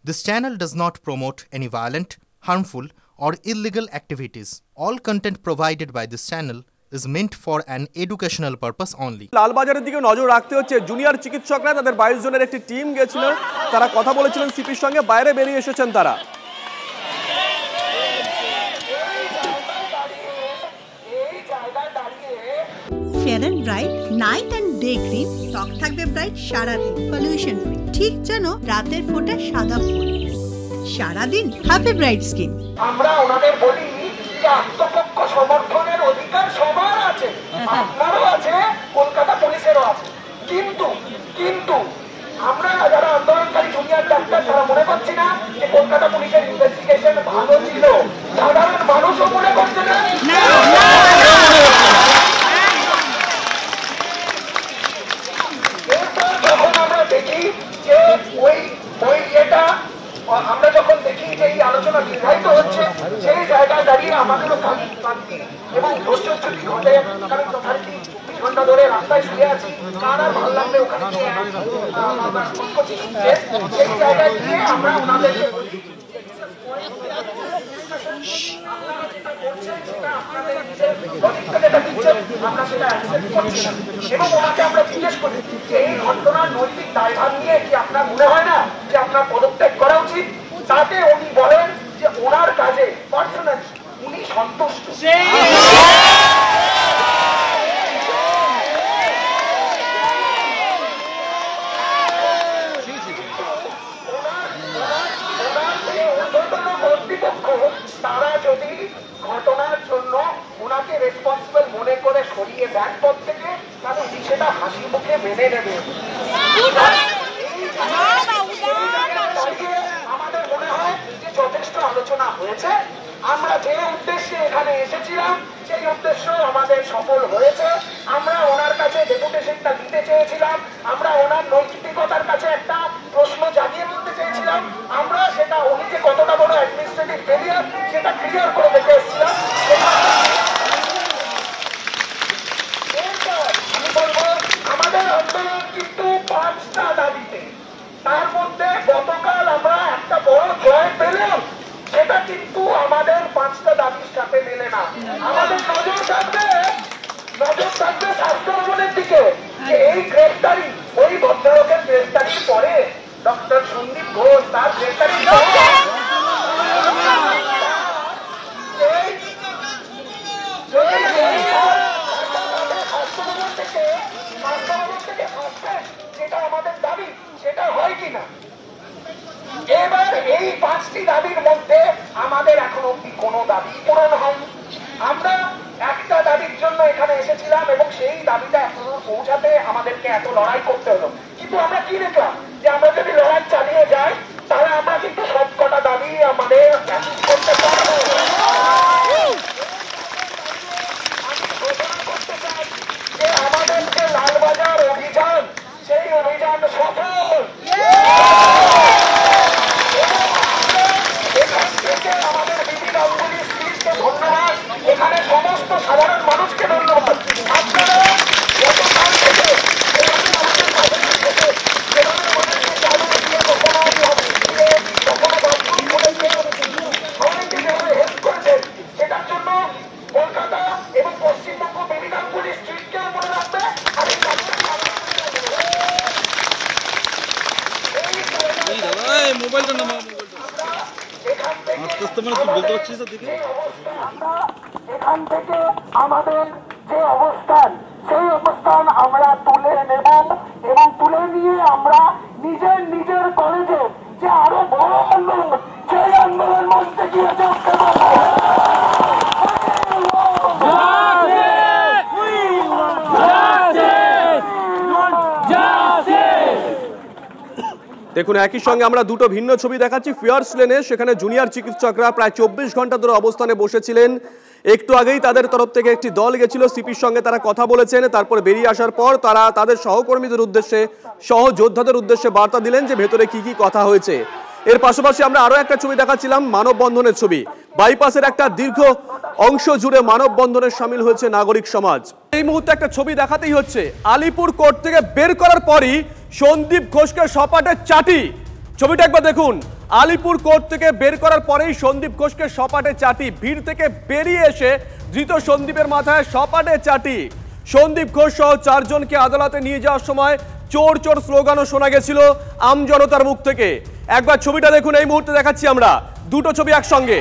This channel does not promote any violent, harmful, or illegal activities. All content provided by this channel is meant for an educational purpose only. লালবাজারের দিকে নজর রাখতে হচ্ছে। Junior চিকিৎসকরা তাদের 22 জনের একটি team গিয়েছিল, তারা কথা বলেছিলেন সিপির সঙ্গে, বাইরে বেরিয়ে এসেছেন তারা। Fair and bright night and day cream ত্বক থাকবে ব্রাইট সারাদিন, পলিউশন ফ্রি, ঠিক যেন রাতের ফোঁটা সাদা ফুল। সারাদিন হ্যাপি ব্রাইট স্কিন। আমরা ওনাদের বলি যে আত্মপক্ষ সমর্থনের অধিকার সবার আছে, আপনারও আছে, কলকাতা পুলিশেরও আছে। কিন্তু আমরা যারা আন্দোলনকারী জুনিয়র ডাক্তার তারা মনে করছি না যে কলকাতা পুলিশের ইনভেস্টিগেশন ভালো ছিল, সাধারণ মানুষও মনে করছে না। যখন আমরা দেখি যে আমরা যখন দেখি যে এই আলোচনা দীর্ঘায়িত হচ্ছে, সেই জায়গায় দাঁড়িয়ে আমাদেরও ক্লান্তি এবং ধৈর্যচ্যুতি ঘটে। কারণ যথারীতি 20 ঘন্টা ধরে রাস্তায় শুয়ে আছি, কার আর ভালো লাগবে ওখানে সেই জায়গায় গিয়ে আমরা ওনাদেরকে এবং ওনাকে আমরা জিজ্ঞেস করি যে এই ঘটনার নৈতিক দায়ভার নিয়ে কি আপনার মনে হয় না যে আপনার পদত্যাগ করা উচিত? তাতে উনি বলেন যে ওনার কাজে পার্সোনালি উনি সন্তুষ্ট। কর্তৃপক্ষ তারা যদি ঘটনার জন্য ওনাকে রেসপন্সিবল মনে করে সরিয়ে দেন পদ থেকে, তাহলে উনি সেটা হাসি মুখে মেনে নেবে। আমাদের মনে হয় যে যথেষ্ট আলোচনা হয়েছে, আমরা যে উদ্দেশ্যে এখানে এসেছিলাম সেই উদ্দেশ্য আমাদের সফল হয়েছে। আমরা ওনার কাছে ডেপুটেশনটা দিতে চেয়েছিলাম, আমরা ওনার নৈতিকতার কাছে একটা প্রশ্ন জানিয়ে বলতে চেয়েছিলাম, আমরা সেটা উনি যে কতটা বড় অ্যাডমিনিস্ট্রেটিভ ফেলিয়ার সেটা ক্লিয়ার করে দেখে এসেছিলাম। আমি বলবো আমাদের আন্দোলন কিন্তু 5টা দাবিতে, তার মধ্যে গতকাল আমরা একটা বড় জয় পেলাম, সেটা কিন্তু আমাদের 5টা দাবির সাথে মেলে না। আমাদের নজর থাকবে স্বাস্থ্য ভবনের দিকে, যে এই গ্রেফতারি, ওই ভদ্রলোকের গ্রেফতারির পরে ডক্টর সন্দীপ ঘোষ তার গ্রেফতারির যেটা আমাদের দাবি সেটা হয় কিনা। এবার এই 5টি দাবির মধ্যে আমাদের এখন অব্দি কোনো দাবি পূরণ হয়নি। আমরা একটা দাবির জন্য এখানে এসেছিলাম এবং সেই দাবিটা এখনো পৌঁছাতে আমাদেরকে এত লড়াই করতে হলো। কিন্তু আমরা কি দেখলাম যে আমরা যদি লড়াই চালিয়ে যাই তাহলে আমরা কিন্তু সবকটা দাবি আমাদের করতে পারবো। আমি ঘোষণা করতে চাই যে আমাদের যে লালবাজার অভিযান, সেই অভিযান সফল। আমাদের বিভিন্ন অঙ্গুলি স্ত্রীকে ধন্যবাদ, এখানে সমস্ত সাধারণ মানুষকে ধন্যবাদ। আপনারা গতকাল থেকে হেল্প করেছেন, সেটার জন্য কলকাতা এবং পশ্চিমবঙ্গ বিভিন্ন অঙ্গুলি স্ট্রিটকে মনে রাখবে। এখান থেকে আমাদের যে অবস্থান, সেই অবস্থান আমরা তুলে নেব এবং তুলে নিয়ে আমরা নিজের কলেজে যে আরো বড় আন্দোলন, সেই আন্দোলন মঞ্চে গিয়ে যোগতে পারবো। দেখুন, একই সঙ্গে আমরা দুটো ভিন্ন ছবি দেখাচ্ছি। ফিয়ার্স লেনে সেখানে জুনিয়র চিকিৎসকরা প্রায় 24 ঘন্টা ধরে অবস্থানে বসেছিলেন। একটু আগেই তাদের তরফ থেকে একটি দল গেছিল, সিপির সঙ্গে তারা কথা বলেছেন। তারপর বেরিয়ে আসার পর তারা তাদের সহকর্মীদের উদ্দেশ্যে, সহযোদ্ধাদের উদ্দেশ্যে বার্তা দিলেন যে ভেতরে কি কি কথা হয়েছে। এর পাশাপাশি আমরা আরো একটা ছবি দেখাচ্ছিলাম, মানববন্ধনের ছবি। বাইপাসের একটা দীর্ঘ অংশ জুড়ে মানববন্ধনে শামিল হয়েছে নাগরিক সমাজ। এই মুহূর্তে একটা ছবি দেখাতেই হচ্ছে, আলিপুর কোর্ট থেকে বের করার পরই সন্দীপ ঘোষকে সপাটে চাটি। ছবিটা একবার দেখুন, আলিপুর কোর্ট থেকে বের করার পরেই সন্দীপ ঘোষকে সপাটে চাটি, ভিড় থেকে বেরিয়ে এসে ধৃত সন্দীপের মাথায় সপাটে চাটি। সন্দীপ ঘোষ সহ 4 জনকে আদালতে নিয়ে যাওয়ার সময় চোর চোর স্লোগানও শোনা গেছিল আমজনতার মুখ থেকে। একবার ছবিটা দেখুন, এই মুহূর্তে দেখাচ্ছি আমরা দুটো ছবি একসঙ্গে।